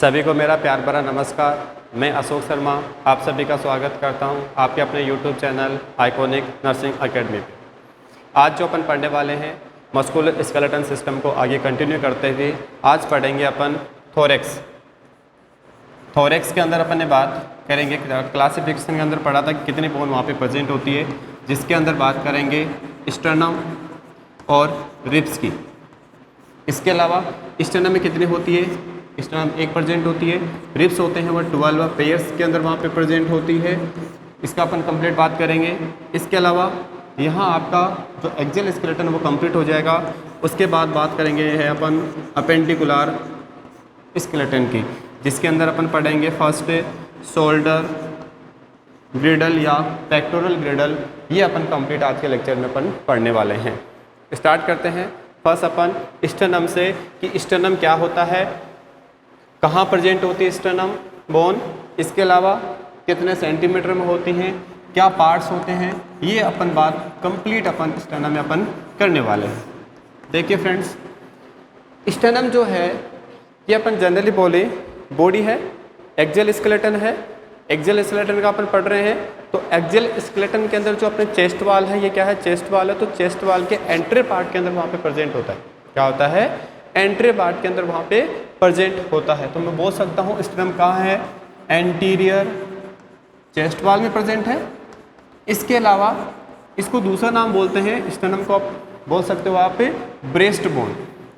सभी को मेरा प्यार भरा नमस्कार। मैं अशोक शर्मा आप सभी का स्वागत करता हूं आपके अपने YouTube channel iconic nursing academy पे। आज जो अपन पढ़ने वाले हैं मस्कुलर स्केलेटन सिस्टम को आगे कंटिन्यू करते हुए आज पढ़ेंगे अपन थोरेक्स। थोरेक्स के अंदर अपन ने बात करेंगे, क्लासिफिकेशन के अंदर पढ़ा था कि कितनी बोन वहाँ पे प्रेजेंट होती है, जिसके अंदर बात करेंगे स्टर्नम और रिब्स की। इसके अलावा स्टर्नम में कितनी होती है, स्टर्नम 1 प्रेजेंट होती है, रिब्स होते हैं वह 12 पेयर्स के अंदर वहाँ पे प्रेजेंट होती है। इसका अपन कंप्लीट बात करेंगे। इसके अलावा यहाँ आपका जो एक्सियल स्केलेटन वो कंप्लीट हो जाएगा। उसके बाद बात करेंगे है अपन अपेंडिकुलर स्केलेटन की, जिसके अंदर अपन पढ़ेंगे फर्स्ट शोल्डर ग्रिडल या पेक्टोरल ग्रिडल। ये अपन कंप्लीट आज के लेक्चर में अपन पढ़ने वाले हैं। स्टार्ट करते हैं फर्स्ट अपन स्टर्नम से कि स्टर्नम क्या होता है, कहाँ प्रेजेंट होती है स्टर्नम बोन, इसके अलावा कितने सेंटीमीटर में होती हैं, क्या पार्ट्स होते हैं, ये अपन बात कंप्लीट अपन स्टर्नम में अपन करने वाले हैं। देखिए फ्रेंड्स, स्टर्नम जो है ये अपन जनरली बोले बॉडी है, एक्सियल स्केलेटन है। एक्सियल स्केलेटन का अपन पढ़ रहे हैं तो एक्सियल स्केलेटन के अंदर जो अपने चेस्ट वाल है, ये क्या है, चेस्ट वाल है। तो चेस्ट वाल के एंट्री पार्ट के अंदर वहाँ पे प्रेजेंट होता है। क्या होता है, एंट्री पार्ट के अंदर वहाँ पे प्रेजेंट होता है। तो मैं बोल सकता हूँ स्टर्नम कहाँ है, एंटीरियर चेस्ट वाल में प्रेजेंट है। इसके अलावा इसको दूसरा नाम बोलते हैं स्टर्नम को, आप बोल सकते हो वहाँ पे ब्रेस्ट बोन।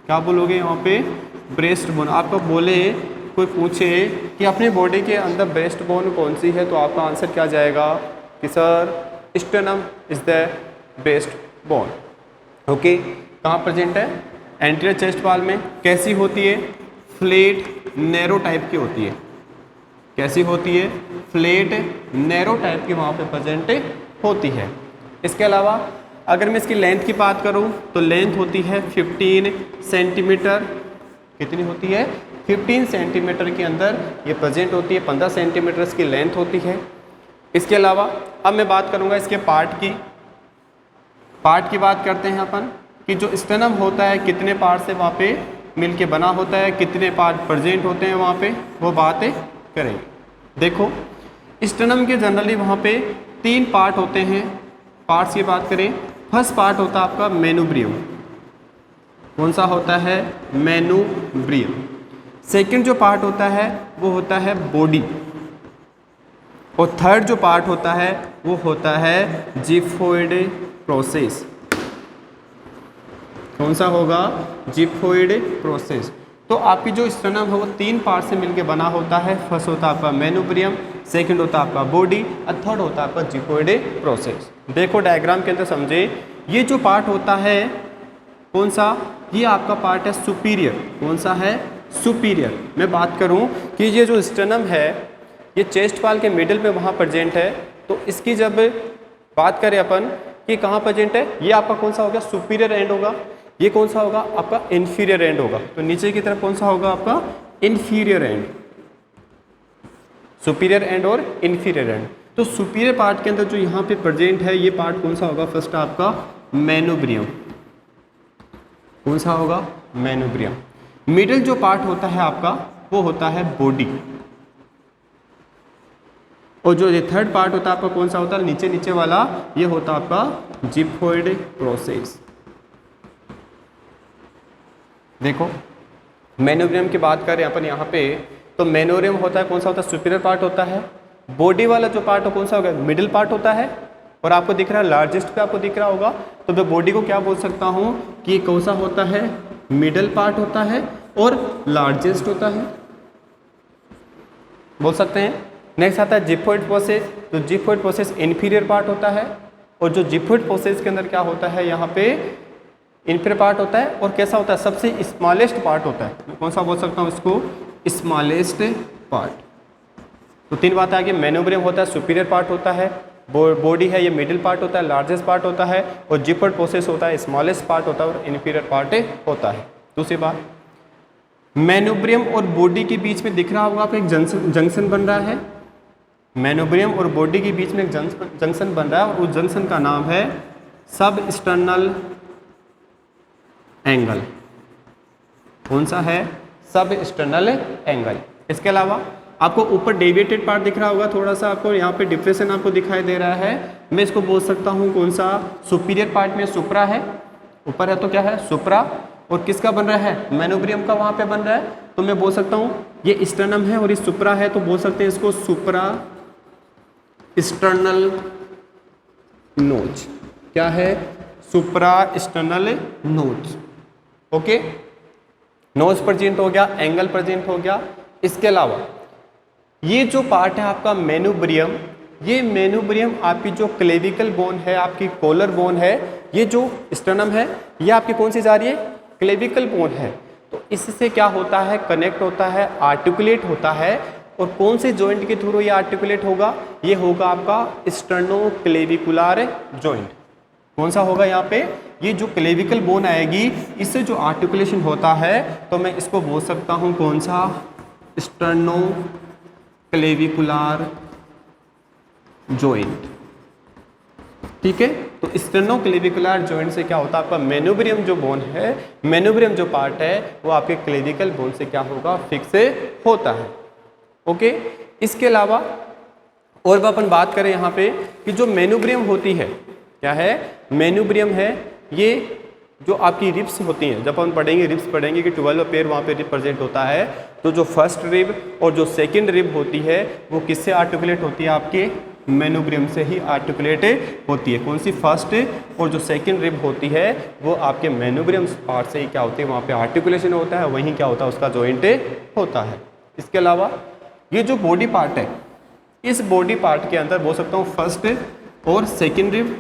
क्या बोलोगे यहाँ पे, ब्रेस्ट बोन। आपको बोले कोई पूछे कि अपनी बॉडी के अंदर ब्रेस्ट बोन कौन सी है, तो आपका आंसर क्या जाएगा कि sir sternum is the breast bone. Okay, कहाँ प्रेजेंट है, एंटीरियर चेस्ट वाल में। कैसी होती है, फ्लैट नैरो टाइप की होती है। कैसी होती है, फ्लैट नैरो टाइप की वहाँ पे प्रेजेंट होती है। इसके अलावा अगर मैं इसकी लेंथ की बात करूँ तो लेंथ होती है 15 सेंटीमीटर। कितनी होती है, 15 सेंटीमीटर के अंदर ये प्रेजेंट होती है। 15 सेंटीमीटर इसकी लेंथ होती है। इसके अलावा अब मैं बात करूँगा इसके पार्ट की बात करते हैं अपन कि जो स्टर्नम होता है कितने पार्ट से वहाँ पे मिलके बना होता है, कितने पार्ट प्रेजेंट होते हैं वहाँ पे, वो बातें करेंगे। देखो स्टर्नम के जनरली वहाँ पे 3 पार्ट होते हैं। पार्ट्स की बात करें, फर्स्ट पार्ट होता है आपका मेनुब्रियम। कौन सा होता है, मेनुब्रियम। सेकंड जो पार्ट होता है वो होता है बॉडी, और थर्ड जो पार्ट होता है वो होता है जिफोइड प्रोसेस। कौन सा होगा, जिफोइड प्रोसेस। तो आपकी जो स्टर्नम है वो 3 पार्ट से मिलकर बना होता है। फर्स्ट होता है आपका मेनुब्रियम, सेकंड होता है आपका बॉडी, और थर्ड होता है आपका जिफोइड प्रोसेस। देखो डायग्राम के अंदर समझे, ये जो पार्ट होता है कौन सा, ये आपका पार्ट है सुपीरियर। कौन सा है, सुपीरियर। मैं बात करूं कि ये जो स्टर्नम है ये चेस्ट वाल के मिडिल में वहाँ प्रेजेंट है। तो इसकी जब बात करें अपन कि कहाँ प्रेजेंट है, ये आपका कौन सा होगा, सुपीरियर एंड होगा। ये कौन सा होगा, आपका इन्फीरियर एंड होगा। तो नीचे की तरफ कौन सा होगा, आपका इन्फीरियर एंड। सुपीरियर एंड और इन्फीरियर एंड। तो सुपीरियर पार्ट के अंदर जो यहाँ पे प्रेजेंट है ये पार्ट कौन सा होगा, फर्स्ट आपका मेनुब्रियम। कौन सा होगा, मेनुब्रियम। मिडिल जो पार्ट होता है आपका वो होता है बॉडी, और जो ये थर्ड पार्ट होता है आपका कौन सा होता है, नीचे वाला, ये होता है आपका जिफोइड प्रोसेस। देखो मेनुब्रियम की बात करें अपन यहाँ पे, तो मेनुब्रियम होता है कौन सा होता है, सुपीरियर पार्ट होता है। बॉडी वाला जो पार्ट है कौन सा होगा, मिडिल पार्ट होता है। और आपको दिख रहा है लार्जेस्ट पे आपको दिख रहा होगा, तो मैं बॉडी को क्या बोल सकता हूँ कि कौन सा होता है, मिडिल पार्ट होता है और लार्जेस्ट होता है, बोल सकते हैं। नेक्स्ट आता है जिफोइड प्रोसेस। तो जिफोइड प्रोसेस इन्फीरियर पार्ट होता है, और जो जिफोइड प्रोसेस के अंदर क्या होता है, यहाँ पे इन्फीरियर पार्ट होता है। और कैसा होता है, सबसे स्मॉलेस्ट पार्ट होता है। मैं कौन सा बोल सकता हूँ इसको, स्मॉलेस्ट पार्ट। तो 3 बातें आगे, मेनुब्रियम होता है, सुपीरियर पार्ट होता है, बॉडी है ये मिडिल पार्ट होता है, लार्जेस्ट पार्ट होता है, और जिफोइड प्रोसेस होता है, स्मॉलेस्ट पार्ट होता है और इन्फीरियर पार्ट होता है। दूसरी बात, मेनुब्रियम और बॉडी के बीच में दिख रहा होगा आपको एक जंक्शन बन रहा है। मेनुब्रियम और बॉडी के बीच में एक जंक्शन बन रहा है, और उस जंक्शन का नाम है सब स्टर्नल एंगल। कौन सा है, सब स्टर्नल एंगल। इसके अलावा आपको ऊपर डेविएटेड पार्ट दिख रहा होगा, थोड़ा सा आपको यहाँ पे डिप्रेशन आपको दिखाई दे रहा है, मैं इसको बोल सकता हूँ कौन सा, सुपीरियर पार्ट में सुप्रा है, ऊपर है तो क्या है सुप्रा, और किसका बन रहा है, मेनोब्रियम का वहाँ पे बन रहा है, तो मैं बोल सकता हूँ ये स्टर्नम है और ये सुप्रा है, तो बोल सकते हैं इसको सुप्रा स्टर्नल नोज। क्या है, suprasternal notch. Okay, notch present हो गया, एंगल प्रेजेंट हो गया। इसके अलावा ये जो पार्ट है आपका मेनोब्रियम, ये मेनोब्रियम आपकी जो क्लेविकल बोन है, आपकी कॉलर बोन है, ये जो स्टर्नम है ये आपकी कौन सी जा रही है, क्लेविकल बोन है। तो इससे क्या होता है, कनेक्ट होता है, आर्टिकुलेट होता है, और कौन से जॉइंट के थ्रू ये आर्टिकुलेट होगा, ये होगा आपका स्टर्नोक्लेविकुलर जॉइंट। कौन सा होगा यहाँ पे, ये जो क्लेविकल बोन आएगी इससे जो आर्टिकुलेशन होता है, तो मैं इसको बोल सकता हूँ कौन सा, स्टर्नोक्लेविकुलर जॉइंट। ठीक है, तो स्टर्नोक्लेविकुलर जॉइंट से क्या होता है, आपका मेनोब्रियम जो बोन है, मेनोब्रियम जो पार्ट है वो आपके क्लेविकल बोन से क्या होगा, फिक्स होता है। ओके, इसके अलावा और भी अपन बात करें यहाँ पे कि जो मेनोब्रियम होती है, क्या है, मेनोब्रियम है, ये जो आपकी रिब्स होती हैं, जब हम पढ़ेंगे रिब्स पढ़ेंगे कि 12 पेयर वहाँ पे रिब प्रेजेंट होता है, तो जो फर्स्ट रिब और जो सेकंड रिब होती है वो किससे आर्टिकुलेट होती है, आपके मेनोब्रियम से ही आर्टिकुलेट होती है। कौन सी, फर्स्ट और जो सेकंड रिब होती है वो आपके मेनोब्रियम पार्ट से ही क्या होती है, वहाँ पे आर्टिकुलेशन होता है, वहीं क्या होता है, उसका जॉइंट होता है। इसके अलावा ये जो बॉडी पार्ट है, इस बॉडी पार्ट के अंदर बोल सकता हूँ फर्स्ट और सेकंड रिब,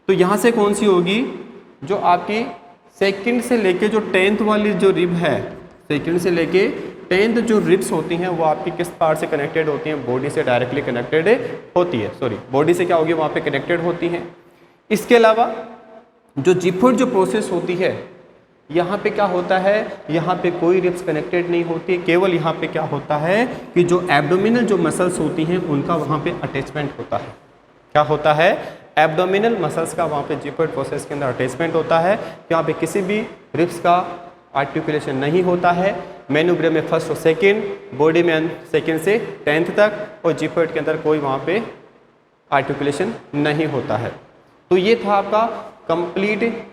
तो यहाँ से कौन सी होगी, जो आपकी सेकंड से लेके जो 10th वाली जो रिब है, सेकंड से लेके 10th जो रिब्स होती हैं वो आपकी किस पार्ट से कनेक्टेड होती हैं, बॉडी से डायरेक्टली कनेक्टेड होती है, सॉरी बॉडी से क्या होगी, वहाँ पे कनेक्टेड होती हैं। इसके अलावा जो जिफोइड जो प्रोसेस होती है, यहाँ पे क्या होता है, यहाँ पे कोई रिब्स कनेक्टेड नहीं होती, केवल यहाँ पे क्या होता है कि जो एब्डोमिनल जो मसल्स होती हैं उनका वहाँ पे अटैचमेंट होता है। क्या होता है, एब्डोमिनल मसल्स का वहाँ पे जिफोइड प्रोसेस के अंदर अटैचमेंट होता है, यहाँ पे किसी भी रिब्स का आर्टिकुलेशन नहीं होता है। मेनोब्रियम में फर्स्ट और सेकंड, बॉडी में सेकंड से 10th तक, और जिफोइड के अंदर कोई वहाँ पे आर्टिकुलेशन नहीं होता है। तो ये था आपका कंप्लीट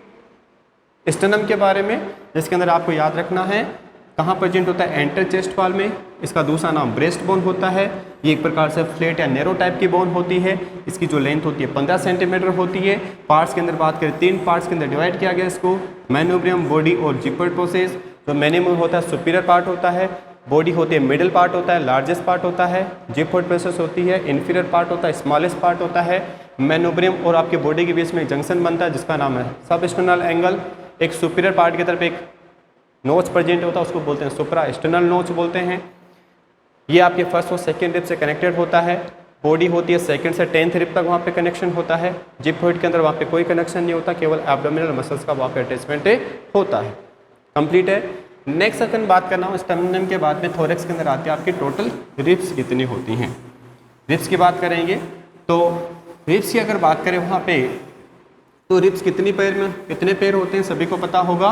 स्टर्नम के बारे में, जिसके अंदर आपको याद रखना है कहाँ प्रेजेंट होता है, एंटर चेस्ट वॉल में। इसका दूसरा नाम ब्रेस्ट बोन होता है। ये एक प्रकार से फ्लैट या नैरो टाइप की बोन होती है। इसकी जो लेंथ होती है 15 सेंटीमीटर होती है। पार्ट्स के अंदर बात करें, 3 पार्ट्स के अंदर डिवाइड किया गया इसको, मेनोब्रियम, बॉडी और जिफोइड प्रोसेस। जो मेनोब्रियम होता है सुपीरियर पार्ट होता है, बॉडी होती है मिडिल पार्ट होता है, लार्जेस्ट पार्ट होता है, जिफोइड प्रोसेस होती है इन्फीरियर पार्ट होता है, स्मॉलेस्ट पार्ट होता है। मेनोब्रियम और आपके बॉडी के बीच में एक जंक्शन बनता है जिसका नाम है सब स्टर्नल एंगल। एक सुपीरियर पार्ट की तरफ एक नोच प्रेजेंट होता है, उसको बोलते हैं सुप्रा स्टर्नल नोच बोलते हैं। ये आपके फर्स्ट और सेकंड रिब से कनेक्टेड होता है। बॉडी होती है सेकंड से 10th रिब तक, वहाँ पे कनेक्शन होता है। जिफोइड के अंदर वहाँ पे कोई कनेक्शन नहीं होता, केवल एब्डोमिनल मसल्स का वहाँ पे अटैचमेंट होता है। कंप्लीट है। नेक्स्ट अपन बात करना हूँ स्टर्नम के बाद में थोरेक्स के अंदर आती है आपकी टोटल रिब्स कितनी होती हैं। रिब्स की बात करेंगे तो रिब्स की अगर बात करें वहाँ पे तो रिब्स कितने पैर होते हैं, सभी को पता होगा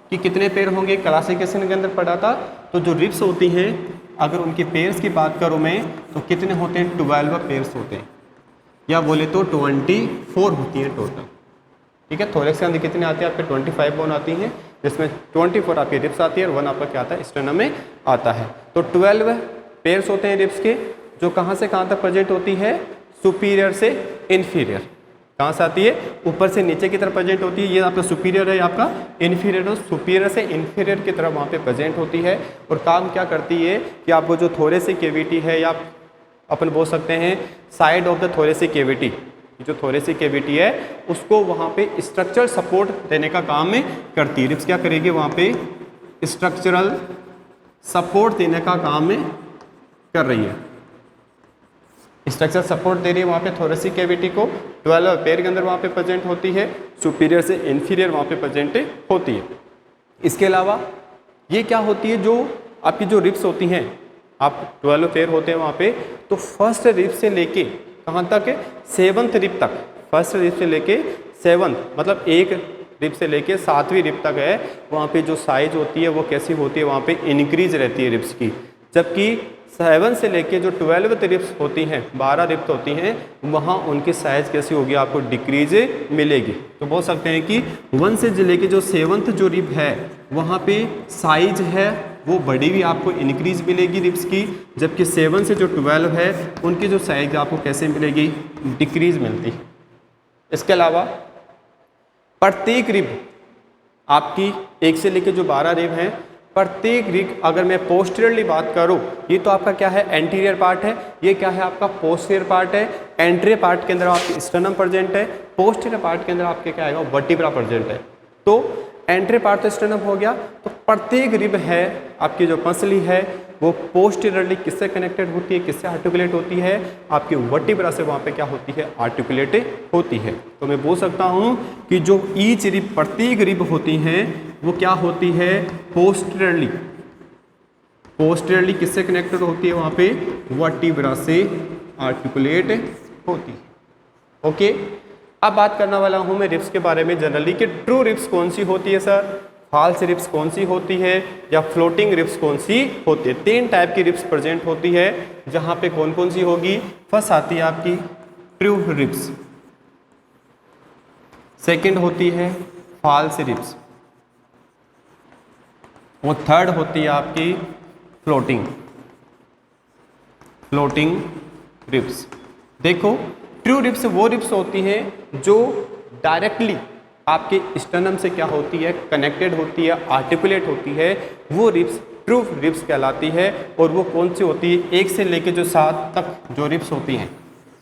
कि कितने पैर होंगे। क्लासिफिकेशन के अंदर पढ़ा था। तो जो रिब्स होती हैं अगर उनके पेयर्स की बात करूँ मैं तो कितने होते हैं, 12 पेयर्स होते हैं, या बोले तो 24 होती हैं टोटल। ठीक है, थोरेक्स के अंदर कितने आते हैं आपके 25 बोन आती हैं, जिसमें 24 आपकी रिब्स आती है और 1 आपका क्या आता है स्टर्नम में आता है। तो 12 पेयर्स होते हैं रिब्स के, जो कहाँ से कहाँ तक प्रेजेंट होती है, सुपीरियर से इन्फीरियर। कहाँ से आती है, ऊपर से नीचे की तरफ प्रेजेंट होती है। ये आपका सुपीरियर है, आपका इन्फीरियर, सुपीरियर से इन्फीरियर की तरफ वहाँ पे प्रेजेंट होती है। और काम क्या करती है कि आपको जो थोरेसिक कैविटी है, या अपन बोल सकते हैं side of the thoracic cavity, जो थोरेसिक कैविटी है उसको वहाँ पे स्ट्रक्चरल सपोर्ट देने का काम करती है। रिब्स क्या करेगी, वहाँ पे स्ट्रक्चरल सपोर्ट देने का काम कर रही है, स्ट्रक्चर सपोर्ट दे रही है वहाँ पे थोरेसिक कैविटी को। 12 पेयर के अंदर वहाँ पे प्रेजेंट होती है, सुपीरियर से इन्फीरियर वहाँ पे प्रेजेंट होती है। इसके अलावा ये क्या होती है, जो आपकी जो रिब्स होती हैं, आप 12 पेयर होते हैं वहाँ पे, तो फर्स्ट रिब से लेके कहाँ तक, 7th रिब तक। फर्स्ट रिब से लेके 7th मतलब एक रिब से लेके 7वीं रिब तक है, वहाँ पे जो साइज होती है वो कैसी होती है, वहाँ पे इंक्रीज रहती है रिब्स की। जबकि 7 से लेके जो 12th रिब्स होती हैं, 12 रिब्स होती हैं, वहाँ उनकी साइज़ कैसी होगी, आपको डिक्रीज मिलेगी। तो बोल सकते हैं कि 1 से लेके जो 7th जो रिब है वहाँ पे साइज है वो बड़ी हुई आपको इंक्रीज मिलेगी रिब्स की, जबकि 7 से जो 12 है उनकी जो साइज आपको कैसे मिलेगी, डिक्रीज मिलती है। इसके अलावा प्रत्येक रिब आपकी 1 से लेकर जो 12 रिब हैं, प्रत्येक रिब अगर मैं पोस्टीरियरली बात करूं, ये तो आपका क्या है, एंटीरियर पार्ट है, ये क्या है आपका पोस्टीरियर पार्ट है। एंटीरियर पार्ट के अंदर आपके स्टर्नम प्रेजेंट है, पोस्टीरियर पार्ट के अंदर आपके क्या आएगा, वर्टिब्रा प्रेजेंट है। तो एंट्री पार्ट तो स्टर्नम हो गया, तो प्रत्येक रिब है आपकी जो पसली है वो पोस्टीरियरली किससे कनेक्टेड होती है, किससे आर्टिकुलेट होती है, आपकी वर्टिब्रा से वहाँ पे क्या होती है, आर्टिकुलेट होती है। तो मैं बोल सकता हूँ कि जो ईच रिब, प्रत्येक रिब होती हैं वो क्या होती है, पोस्टीरियरली, पोस्टीरियरली किससे कनेक्टेड होती है, वहाँ पे वर्टिब्रा से आर्टिकुलेट होती है। ओके, अब बात करने वाला हूँ मैं रिब्स के बारे में जनरली कि ट्रू रिब्स कौन सी होती है सर, फॉल्स रिब्स कौन सी होती है, या फ्लोटिंग रिब्स कौन सी होती है। 3 टाइप की रिब्स प्रेजेंट होती है, जहाँ पे कौन कौन सी होगी, फर्स्ट आती है आपकी ट्रू रिब्स, सेकंड होती है फॉल्स रिब्स, और थर्ड होती है आपकी फ्लोटिंग रिब्स। देखो, ट्रू रिब्स वो रिब्स होती हैं जो डायरेक्टली आपके स्टर्नम से क्या होती है, कनेक्टेड होती है, आर्टिकुलेट होती है, वो रिब्स ट्रू रिब्स कहलाती है। और वो कौन सी होती है, 1 से लेके जो 7 तक जो रिब्स होती हैं,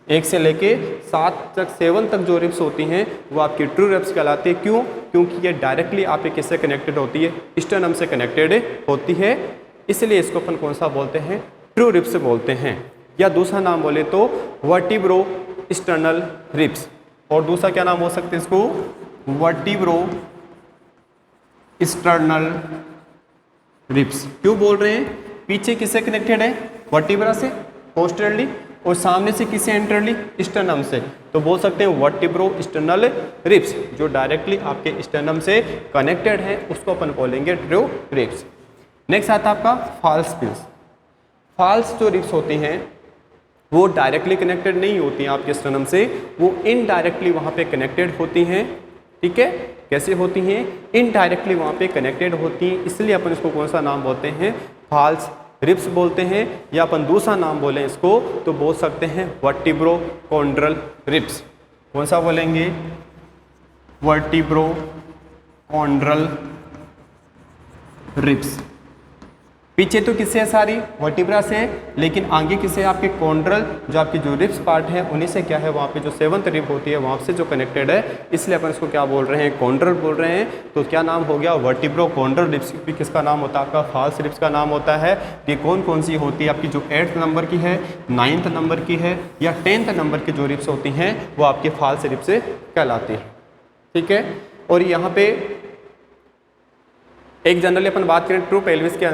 1 से लेके 7 तक जो रिब्स होती हैं वो आपकी ट्रू रिब्स कहलाती है। क्यों? क्योंकि ये डायरेक्टली आपके किससे कनेक्टेड होती है, स्टर्नम से कनेक्टेड होती है, इसलिए इसको अपन कौन सा बोलते हैं, ट्रू रिब्स बोलते हैं। या दूसरा नाम बोले तो वर्टिब्रो स्टर्नल रिब्स, और दूसरा क्या नाम हो सकता है इसको, वर्टिब्रो स्टर्नल रिब्स। क्यों बोल रहे हैं, पीछे किससे कनेक्टेड है, वर्टिब्रा से पोस्टीरियरली, और सामने से किससे एंटरली, स्टर्नम से, तो बोल सकते हैं वर्टिब्रो स्टर्नल रिब्स, जो डायरेक्टली आपके स्टर्नम से कनेक्टेड है उसको अपन बोलेंगे ट्रू रिब्स। नेक्स्ट आता है आपका फॉल्स रिब्स। फॉल्स जो रिब्स होती हैं वो डायरेक्टली कनेक्टेड नहीं होती हैं आपके स्टर्नम से, वो इनडायरेक्टली वहाँ पे कनेक्टेड होती हैं। ठीक है, कैसे होती हैं, इनडायरेक्टली वहाँ पे कनेक्टेड होती हैं, इसलिए अपन इसको कौन सा नाम बोलते हैं, फॉल्स रिब्स बोलते हैं। या अपन दूसरा नाम बोलें इसको तो बोल सकते हैं वर्टिब्रोकोंड्रल रिब्स। कौन सा बोलेंगे, वर्टिब्रोकोंड्रल रिब्स। पीछे तो किससे है, सारी वर्टिब्रा से, लेकिन आगे किससे, आपके कॉन्ड्रल, जो आपकी जो रिब्स पार्ट है उन्हीं से क्या है, वहाँ पे जो 7th रिब होती है वहाँ से जो कनेक्टेड है, इसलिए अपन इसको क्या बोल रहे हैं, कॉन्ड्रल बोल रहे हैं। तो क्या नाम हो गया, वर्टिब्रोकोंड्रल रिब्स भी किसका नाम होता है, आपका फॉल्स रिब्स का नाम होता है। ये कौन कौन सी होती है, आपकी जो 8th नंबर की है, 9th नंबर की है, या 10th नंबर की जो रिब्स होती हैं वो आपके फॉल्स रिब्स से कहलाती हैं। ठीक है, और यहाँ पे एक जनरली अपन बात करें ट्रू पेल्विस के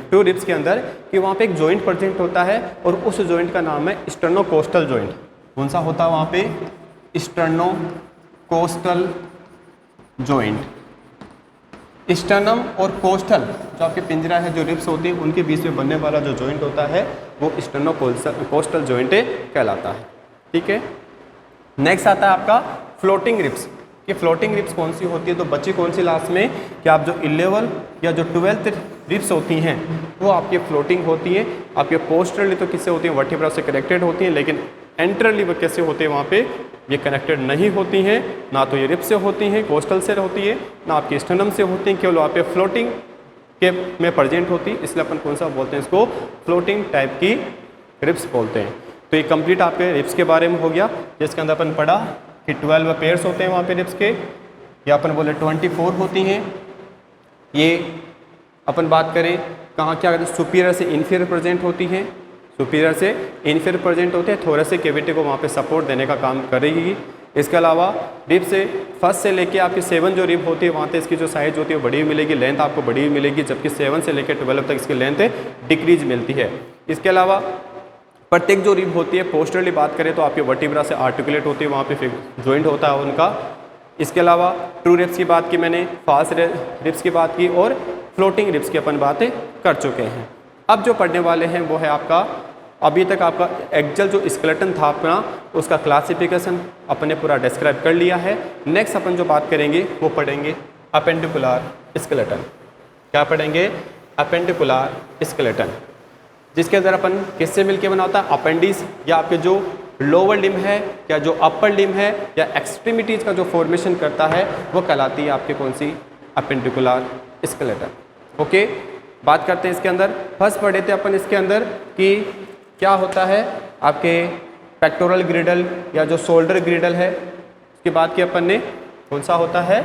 ट्रू रिब्स के अंदर कि वहाँ पे एक जॉइंट प्रेजेंट होता है, और उस जॉइंट का नाम है स्टर्नोकोस्टल जॉइंट। कौन सा होता है वहाँ पे, स्टर्नोकोस्टल जॉइंट। स्टर्नम और कोस्टल जो आपके पिंजरा है, जो रिब्स होती है उनके बीच में बनने वाला जो जॉइंट होता है वो स्टर्नोकोस्टल जॉइंट कहलाता है। ठीक है, नेक्स्ट आता है आपका फ्लोटिंग रिब्स। कि फ्लोटिंग रिब्स कौन सी होती है, तो बची कौन सी लास्ट में, कि आप जो 11 या जो 12th रिब्स होती हैं वो आपकी फ्लोटिंग होती हैं। आपके पोस्टरली तो किससे होती है, वर्टिब्रा से कनेक्टेड होती हैं, लेकिन एंटरली वो कैसे होते हैं, वहाँ पे ये कनेक्टेड नहीं होती हैं, ना तो ये रिब्स से होती हैं, कोस्टल से होती है, ना आपके स्टर्नम से होती हैं, केवल वहाँ पे फ्लोटिंग के में प्रेजेंट होती, इसलिए अपन कौन सा बोलते हैं, इसको फ्लोटिंग टाइप की रिब्स बोलते हैं। तो ये कंप्लीट आपके रिब्स के बारे में हो गया, जिसके अंदर अपन पढ़ा कि 12 पेयर्स होते हैं वहाँ पे रिब्स के, या अपन बोले 24 होती हैं। ये अपन बात करें कहाँ, क्या कहते हैं, सुपीरियर से इन्फीरियर प्रेजेंट होती हैं, सुपीरियर से इन्फीरियर प्रेजेंट होते हैं, थोरेसिक कैविटी को वहाँ पे सपोर्ट देने का काम करेगी। इसके अलावा रिब से फर्स्ट से लेके आपकी 7 जो रिब होती है वहाँ पे इसकी जो साइज होती है वो बड़ी हुई मिलेगी, लेंथ आपको बड़ी हुई मिलेगी, जबकि 7 से लेकर 12 तक इसकी लेंथ डिक्रीज मिलती है। इसके अलावा प्रत्येक जो रिब होती है पोस्टरली बात करें तो आपके वर्टिब्रा से आर्टिकुलेट होती है, वहाँ पे फिर जॉइंट होता है उनका। इसके अलावा ट्रू रिब्स की बात की मैंने, फॉल्स रिब्स की बात की, और फ्लोटिंग रिब्स की अपन बातें कर चुके हैं। अब जो पढ़ने वाले हैं वो है आपका, अभी तक आपका एक्जल जो स्केलेटन था अपना, उसका क्लासिफिकेशन अपने पूरा डिस्क्राइब कर लिया है। नेक्स्ट अपन जो बात करेंगे वो पढ़ेंगे अपेंडिकुलर स्केलेटन। क्या पढ़ेंगे? अपेंडिकुलर स्केलेटन, जिसके अंदर अपन किससे मिलके बना होता है? अपेंडिस, या आपके जो लोअर लिम्ब है या जो अपर लिम्ब है या एक्सट्रीमिटीज का जो फॉर्मेशन करता है वो कहलाती है आपके कौन सी? Appendicular skeleton. ओके, बात करते हैं इसके अंदर। फर्स्ट पढ़े थे अपन इसके अंदर कि क्या होता है आपके पेक्टोरल ग्रिडल या जो शोल्डर ग्रिडल है, उसकी बात की अपन ने। कौन सा होता है?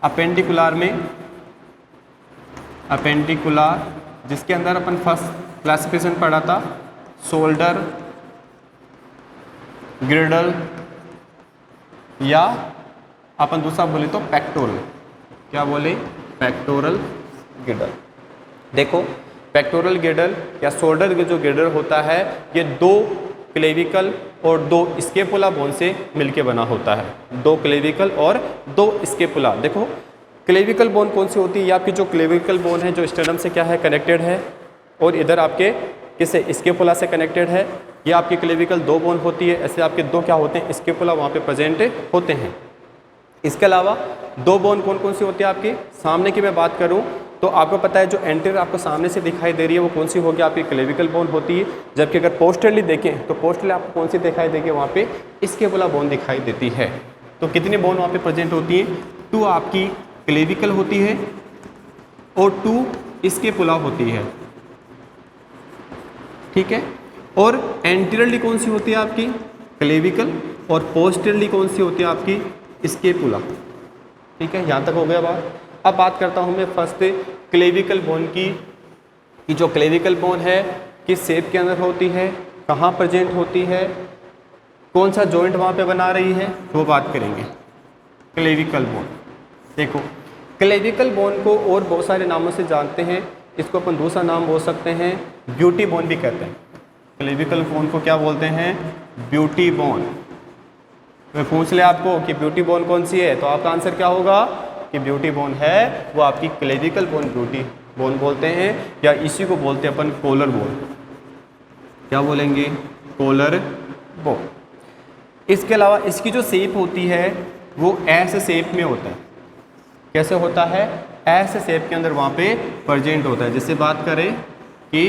अपेंडिकुलर में अपेंडिकुलर, जिसके अंदर अपन फर्स्ट क्लासिफिकेशन पढ़ा था शोल्डर ग्रिडल, या अपन दूसरा बोले तो पेक्टोरल। क्या बोले? पेक्टोरल ग्रिडल। देखो, पेक्टोरल ग्रिडल या शोल्डर जो ग्रिडल होता है ये 2 क्लेविकल और 2 स्केपुला बोन से मिलके बना होता है। 2 क्लेविकल और 2 स्केपुला। देखो, क्लेविकल बोन कौन सी होती है? ये आपकी जो क्लेविकल बोन है जो स्टर्नम से क्या है? कनेक्टेड है, और इधर आपके किससे? स्केपुला से कनेक्टेड है। ये आपकी क्लेविकल 2 बोन होती है, ऐसे आपके 2 क्या होते हैं? स्केपुला वहाँ पे प्रेजेंट होते हैं। इसके अलावा 2 बोन कौन कौन सी होती है आपकी? सामने की मैं बात करूँ तो आपको पता है जो एंटीरियर आपको सामने से दिखाई दे रही है वो कौन सी होगी? आपकी क्लेविकल बोन होती है। जबकि अगर पोस्टरली देखें तो पोस्टरली आपको कौन सी दिखाई देगी? वहाँ पे स्केपुला बोन दिखाई देती है। तो कितनी बोन वहाँ पे प्रेजेंट होती है? 2 आपकी क्लेविकल होती है और 2 स्केपुला होती है, ठीक है। और एंटीरियरली कौन सी होती है आपकी? क्लेविकल, और पोस्टरली कौन सी होती है आपकी? स्केपुला, ठीक है। यहाँ तक हो गया बात। अब बात करता हूँ मैं फर्स्ट क्लेविकल बोन की, कि जो क्लेविकल बोन है किस शेप के अंदर होती है, कहाँ प्रेजेंट होती है, कौन सा जॉइंट वहाँ पे बना रही है, वो बात करेंगे। क्लेविकल बोन, देखो क्लेविकल बोन को और बहुत सारे नामों से जानते हैं। इसको अपन दूसरा नाम बोल सकते हैं, ब्यूटी बोन भी कहते हैं। क्लेविकल बोन को क्या बोलते हैं? Beauty bone. मैं पूछ ले आपको कि ब्यूटी बोन कौन सी है, तो आपका आंसर क्या होगा? कि ब्यूटी बोन है वो आपकी क्लेविकल बोन ब्यूटी बोन बोलते हैं, या इसी को बोलते हैं अपन कोलर बोन। क्या बोलेंगे? Collar bone. इसके अलावा इसकी जो शेप होती है वो ऐसे शेप में होता है। कैसे होता है? ऐसे शेप के अंदर वहाँ पे प्रेजेंट होता है। जैसे बात करें कि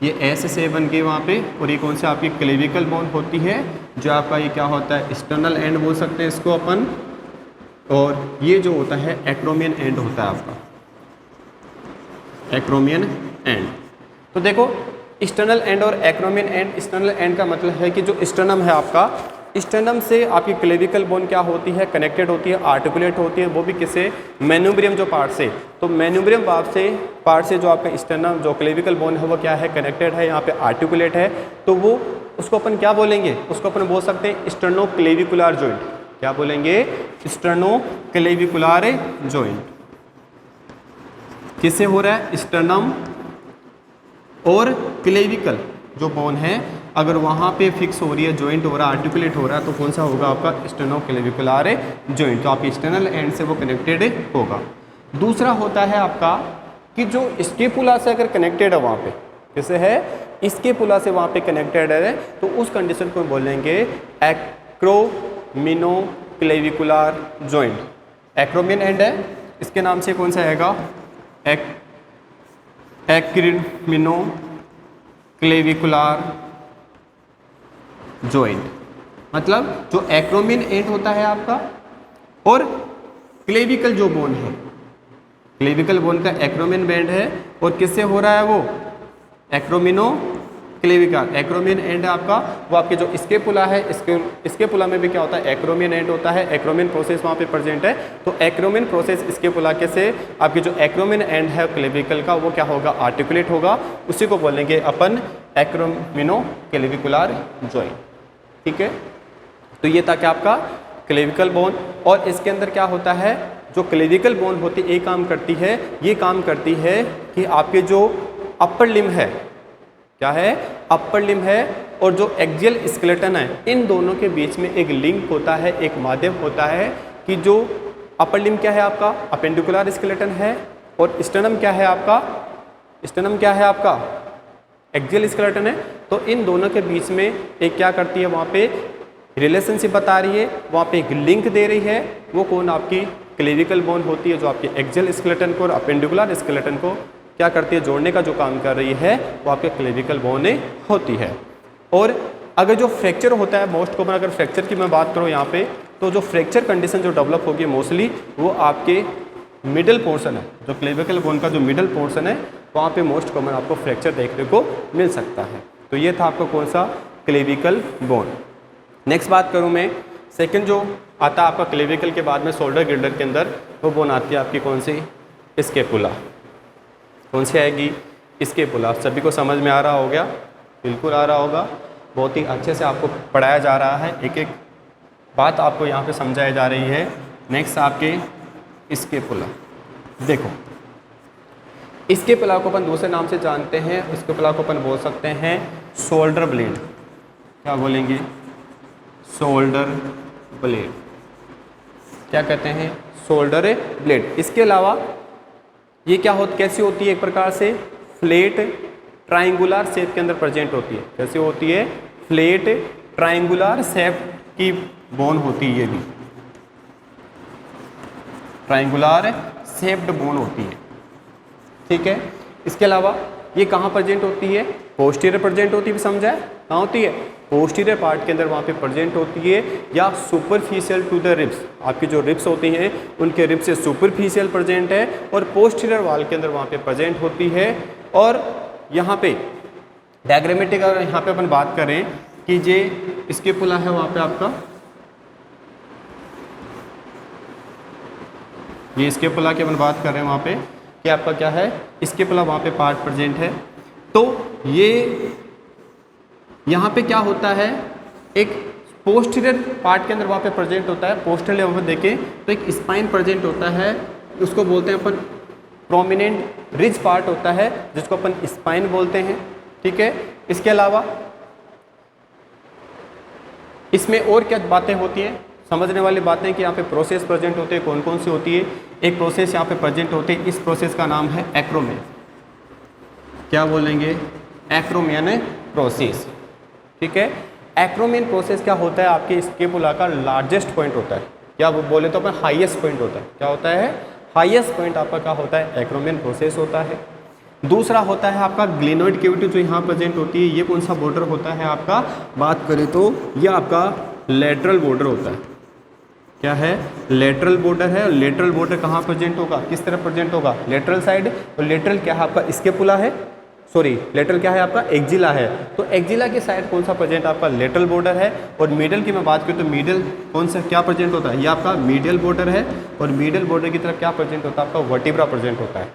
ये ऐसे शेप बन के वहाँ पे, और ये कौन सी आपकी क्लेविकल बोन होती है, जो आपका ये क्या होता है? एक्सटर्नल एंड बोल सकते हैं इसको अपन। और ये जो होता है एक्रोमियन एंड होता है आपका, एक्रोमियन एंड। तो देखो, एक्सटर्नल एंड और एक्रोमियन एंड। एक्सटर्नल एंड का मतलब है कि जो स्टर्नम है आपका, स्टर्नम से आपकी क्लेविकल बोन क्या होती है? कनेक्टेड होती है, आर्टिकुलेट होती है, वो भी किससे? मेन्यूब्रियम जो पार्ट से। तो मेन्यूब्रियम पार्ट से जो आपका स्टर्नम जो क्लेविकल बोन है वो क्या है? कनेक्टेड है, यहाँ पे आर्टिकुलेट है। तो वो उसको अपन क्या बोलेंगे? उसको अपन बोल सकते हैं स्टर्नो क्लेविकुलर जॉइंट। क्या बोलेंगे? Sterno clavicular joint. किससे हो रहा है? स्टर्नम और क्लेविकल जो बोन है, अगर वहाँ पे फिक्स हो रही है, जॉइंट हो रहा है, आर्टिकुलेट हो रहा है, तो कौन सा होगा आपका? Sterno clavicular joint. तो आपके एक्सटर्नल एंड से वो कनेक्टेड होगा। दूसरा होता है आपका कि जो स्केपुला से अगर कनेक्टेड है वहाँ पे, जैसे है स्केपुला से वहाँ पे कनेक्टेड है, तो उस कंडीशन को बोलेंगे एक्रोमिनो क्लेविकुलर जॉइंट। एक्रोमियन एंड है, इसके नाम से कौन सा आएगा? एक्रोमिनो क्लेविकुलर जॉइंट। मतलब जो एक्रोमियन एंड होता है आपका, और क्लेविकल जो बोन है, क्लेविकल बोन का एक्रोमियन बैंड है, और किससे हो रहा है वो? एक्रोमिनो क्लेविकल। एक्रोमियन एंड आपका वो आपके जो स्केपुला है, स्केपुला में भी क्या होता है? एक्रोमियन एंड होता है। एक्रोमियन प्रोसेस वहाँ पे प्रेजेंट है। तो एक्रोमियन प्रोसेस स्केपुला के से आपके जो एक्रोमियन एंड है क्लेविकल का, वो क्या होगा? आर्टिकुलेट होगा। उसी को बोलेंगे अपन एक्रोमिनो क्लेविकुलर जॉइंट, ठीक है। तो ये था क्या आपका क्लेविकल बोन। और इसके अंदर क्या होता है? जो क्लेविकल बोन होती है, काम करती है, ये काम करती है कि आपके जो अपर लिम्ब है, क्या है? अपर लिम्ब है, और जो एक्सियल स्केलेटन है, इन दोनों के बीच में एक लिंक होता है, एक माध्यम होता है कि जो अपर लिम्ब क्या है आपका? अपेंडिकुलर स्केलेटन है, और स्टर्नम क्या है आपका? स्टर्नम क्या है आपका? एक्सियल स्केलेटन है, तो इन दोनों के बीच में एक क्या करती है, वहाँ पे रिलेशनशिप बता रही है, वहाँ पे एक लिंक दे रही है। वो कौन, आपकी क्लेविकल बोन होती है, जो आपके एक्सियल स्केलेटन को और अपेंडिकुलर स्केलेटन को क्या करती है, जोड़ने का जो काम कर रही है, वो आपके क्लेविकल बोन होती है। और अगर जो फ्रैक्चर होता है मोस्ट कॉमन, अगर फ्रैक्चर की मैं बात करूँ यहाँ पे, तो जो फ्रैक्चर कंडीशन जो डेवलप होगी मोस्टली वो आपके मिडल पोर्शन है, जो क्लेविकल बोन का जो मिडल पोर्शन है वहाँ पे मोस्ट कॉमन आपको फ्रैक्चर देखने को मिल सकता है। तो ये था आपका कौन सा, क्लेविकल बोन। नेक्स्ट बात करूँ मैं, सेकंड जो आता है आपका क्लेविकल के बाद में शोल्डर गिल्डर के अंदर, वो बोन आती है आपकी कौन सी, स्कैपुला। कौन सी आएगी, स्कैपुला। सभी को समझ में आ रहा हो गया, बिल्कुल आ रहा होगा, बहुत ही अच्छे से आपको पढ़ाया जा रहा है, एक एक बात आपको यहाँ पे समझाई जा रही है। नेक्स्ट आपके स्कैपुला, देखो स्कैपुला को अपन दूसरे नाम से जानते हैं, स्कैपुला को अपन बोल सकते हैं शोल्डर ब्लेड। क्या बोलेंगे, शोल्डर ब्लेड, क्या कहते हैं, शोल्डर ब्लेड। इसके अलावा ये क्या कैसी होती है, एक प्रकार से फ्लैट ट्राइंगुलर शेप के अंदर प्रेजेंट होती है। कैसे होती है, फ्लैट ट्राइंगुलर शेप की बोन होती है, ये भी ट्राइंगुलर शेप्ड बोन होती है, ठीक है। इसके अलावा ये कहाँ प्रेजेंट होती है, पोस्टीरियर प्रेजेंट होती है, समझा है, कहाँ होती है, पोस्टीरियर पार्ट के अंदर वहाँ पे प्रेजेंट होती है, या सुपरफिशियल टू द रिब्स, आपकी जो रिब्स होती हैं उनके रिब्स से सुपरफिशियल प्रेजेंट है, और पोस्टीरियर वाल के अंदर वहाँ पे प्रेजेंट होती है। और यहाँ पे डायग्रामेटिक अगर यहाँ पे अपन बात करें कि जे स्कैपुला है, वहाँ पे आपका ये स्कैपुला की अपन बात कर रहे हैं, वहाँ पे कि आपका क्या है, स्कैपुला वहाँ पे पार्ट प्रेजेंट है। तो ये यहाँ पे क्या होता है, एक पोस्टीरियर पार्ट के अंदर वहाँ पे प्रेजेंट होता है। पोस्टीरियर लेवल पर देखें तो एक स्पाइन प्रेजेंट होता है, उसको बोलते हैं अपन प्रोमिनेंट रिज पार्ट होता है, जिसको अपन स्पाइन बोलते हैं, ठीक है। इसके अलावा इसमें और क्या बातें होती हैं, समझने वाली बातें कि यहाँ पे प्रोसेस प्रेजेंट होते हैं, कौन कौन सी होती है। एक प्रोसेस यहाँ पे प्रेजेंट होती है, इस प्रोसेस का नाम है एक्रोमेन। क्या बोलेंगे, एक्रोमेन प्रोसेस, ठीक है। एक्रोमेन प्रोसेस क्या होता है, आपके स्कैपुला का लार्जेस्ट पॉइंट होता है, क्या वो बोले तो अपन हाईएस्ट पॉइंट होता है। क्या होता है, हाईएस्ट पॉइंट आपका क्या होता है, एक्रोमेन प्रोसेस होता है। दूसरा होता है आपका ग्लिनोइड कैविटी, जो यहाँ प्रेजेंट होती है। ये कौन सा बॉर्डर होता है आपका, बात करें तो ये आपका लेटरल बॉर्डर होता है। क्या है, लेटरल बॉर्डर है। और लेटरल बॉर्डर कहाँ प्रेजेंट होगा, किस तरफ प्रेजेंट होगा, लेटरल साइड। और लेटरल क्या है आपका, स्कैपुला है, सॉरी लेटरल क्या है आपका, एक्जिला है। तो एक्जिला की साइड कौन सा प्रेजेंट आपका, लेटरल बॉर्डर है। और मिडल की मैं बात करूँ तो मिडल कौन सा क्या प्रेजेंट होता है, ये आपका मीडियल बॉर्डर है। और मीडियल बॉर्डर की तरफ क्या प्रेजेंट होता है, आपका वर्टिब्रा प्रेजेंट होता है।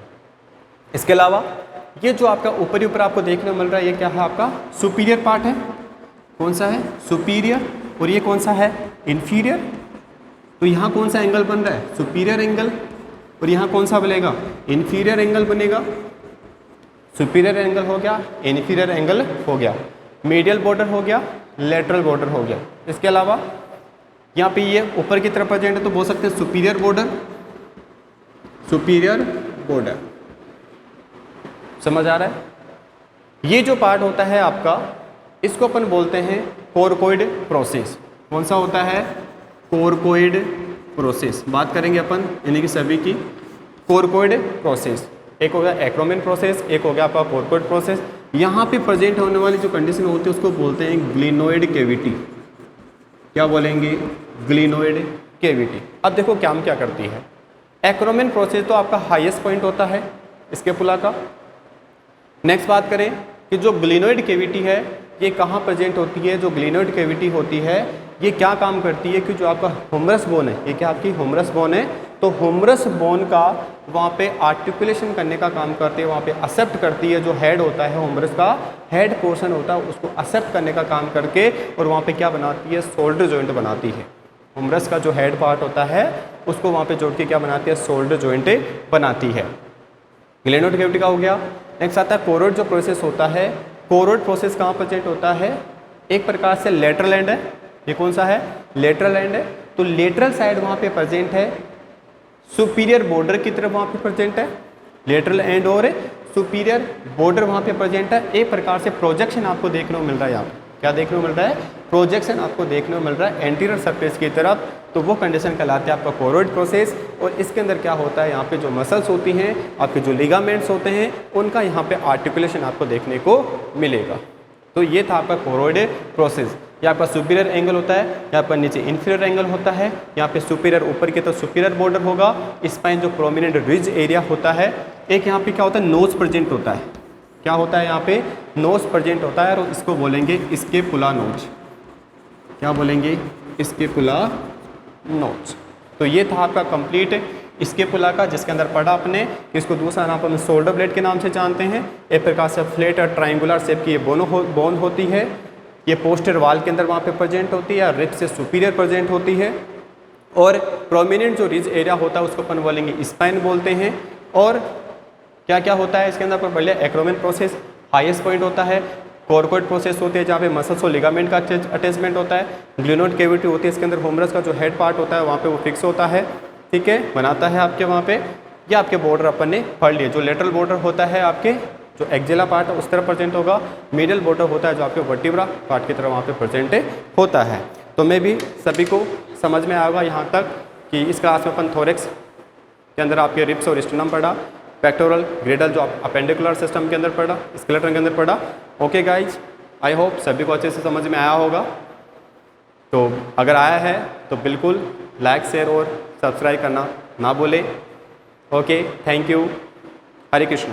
इसके अलावा ये जो आपका ऊपरी ऊपर आपको देखने को मिल रहा है, ये क्या है आपका सुपीरियर पार्ट है। कौन सा है, सुपीरियर। और ये कौन सा है, इन्फीरियर। तो यहाँ कौन सा एंगल बन रहा है, सुपीरियर एंगल। और यहाँ कौन सा बनेगा, इन्फीरियर एंगल बनेगा। सुपीरियर एंगल हो गया, इन्फीरियर एंगल हो गया, मीडियल बॉर्डर हो गया, लेटरल बॉर्डर हो गया। इसके अलावा यहाँ पे ये ऊपर की तरफ प्रेजेंट है, तो बोल सकते हैं सुपीरियर बॉर्डर, सुपीरियर बॉर्डर। समझ आ रहा है। ये जो पार्ट होता है आपका, इसको अपन बोलते हैं कोरकोइड प्रोसेस। कौन सा होता है, कोरकोइड प्रोसेस। बात करेंगे अपन यानी कि सभी की कोरकोइड प्रोसेस। एक हो गया एक्रोमेन प्रोसेस, एक हो गया आपका कोरकोइड प्रोसेस। यहाँ पे प्रेजेंट होने वाली जो कंडीशन होती है उसको बोलते हैं ग्लिनोइड कैविटी। क्या बोलेंगे, ग्लिनोइड कैविटी। अब देखो क्या करती है, एक्रोमेन प्रोसेस तो आपका हाईएस्ट पॉइंट होता है स्कैपुला का। नेक्स्ट बात करें कि जो ग्लिनोइड कैविटी है ये कहाँ प्रेजेंट होती है। जो ग्लिनोइड कैविटी होती है ये क्या काम करती है कि जो आपका ह्यूमरस बोन है, ये क्या आपकी ह्यूमरस बोन है, तो ह्यूमरस बोन का वहाँ पे आर्टिकुलेशन करने का काम करती है, वहाँ पे एक्सेप्ट करती है। जो हेड होता है ह्यूमरस का हेड पोर्शन होता है, उसको एक्सेप्ट करने का काम करके और वहाँ पे क्या बनाती है, शोल्डर जॉइंट बनाती है। ह्यूमरस का जो हेड पार्ट होता है उसको वहाँ पे जोड़ के क्या बनाती है, शोल्डर जॉइंट बनाती है। ग्लिनोइड कैविटी का हो गया। नेक्स्ट आता है कोरोइड जो प्रोसेस होता है। कोरोइड प्रोसेस कहाँ प्रेजेंट होता है, एक प्रकार से लेटरल एंड है। ये कौन सा है, लेटरल एंड है। तो लेटरल साइड वहाँ पे प्रेजेंट है, सुपीरियर बॉर्डर की तरफ वहाँ पे प्रेजेंट है, लेटरल एंड और सुपीरियर बॉर्डर वहाँ पे प्रेजेंट है। एक प्रकार से प्रोजेक्शन आपको देखने को मिल रहा है यहाँ पे। क्या देखने को मिल रहा है? प्रोजेक्शन आपको देखने को मिल रहा है एंटीरियर सरफेस की तरफ। तो वो कंडीशन कहलाती है आपका कोरोइड प्रोसेस। और इसके अंदर क्या होता है, यहाँ पे जो मसल्स होती हैं, आपके जो लिगामेंट्स होते हैं, उनका यहाँ पे आर्टिकुलेशन आपको देखने को मिलेगा। तो ये था आपका कोरोइड प्रोसेस। यहाँ पर सुपीरियर एंगल होता है, यहाँ पर नीचे इन्फीरियर एंगल होता है, यहाँ पे सुपीरियर ऊपर की तरफ सुपीरियर बॉर्डर होगा, स्पाइन जो प्रोमिनेंट रिज एरिया होता है। एक यहाँ पे क्या होता है, नोज प्रेजेंट होता है। क्या होता है यहाँ पे? नोज प्रेजेंट होता है और इसको बोलेंगे स्केपुला नोज। क्या बोलेंगे? Scapula nose. तो ये था आपका कंप्लीट स्केपुला का, जिसके अंदर पढ़ा अपने कि इसको दूसरा नाम हम शोल्डर ब्लेड के नाम से जानते हैं। एक प्रकार से फ्लैट और ट्राइंगुलर शेप की ये बोन होती है। ये पोस्टर वाल के अंदर वहाँ पे प्रेजेंट होती है, रिब से सुपीरियर प्रेजेंट होती है। और प्रोमिनेंट जो रिज एरिया होता है उसको अपन बोलेंगे स्पाइन बोलते हैं। और क्या क्या होता है इसके अंदर पर बढ़िया एक्रोमेन प्रोसेस हाईएस्ट पॉइंट होता है। कॉर्कोइड प्रोसेस होती है जहाँ पे मसल्स और लिगामेंट का अटैचमेंट होता है। ग्लिनोइड कैविटी होती है, इसके अंदर ह्यूमरस का जो हेड पार्ट होता है वहाँ पे वो फिक्स होता है, ठीक है, बनाता है आपके वहाँ पे। ये आपके बॉर्डर अपन ने पढ़ लिए। जो लेटरल बॉर्डर होता है आपके जो एक्जेला पार्ट है उस तरफ प्रेजेंट होगा। मिडल बॉर्डर होता है जो आपके वर्टिब्रा पार्ट की तरफ वहाँ पे प्रेजेंट होता है। तो मैं भी सभी को समझ में आएगा यहाँ तक कि इस क्लास में अपन थोरेक्स के अंदर आपके रिब्स और स्टर्नम पढ़ा, पेक्टोरल ग्रेडल जो अपेंडिकुलर सिस्टम के अंदर पढ़ा, स्केलेटन के अंदर पढ़ा। ओके गाइज, आई होप सभी को अच्छे से समझ में आया होगा। तो अगर आया है तो बिल्कुल लाइक शेयर और सब्सक्राइब करना ना भूलें। Okay, thank you. Hare Krishna.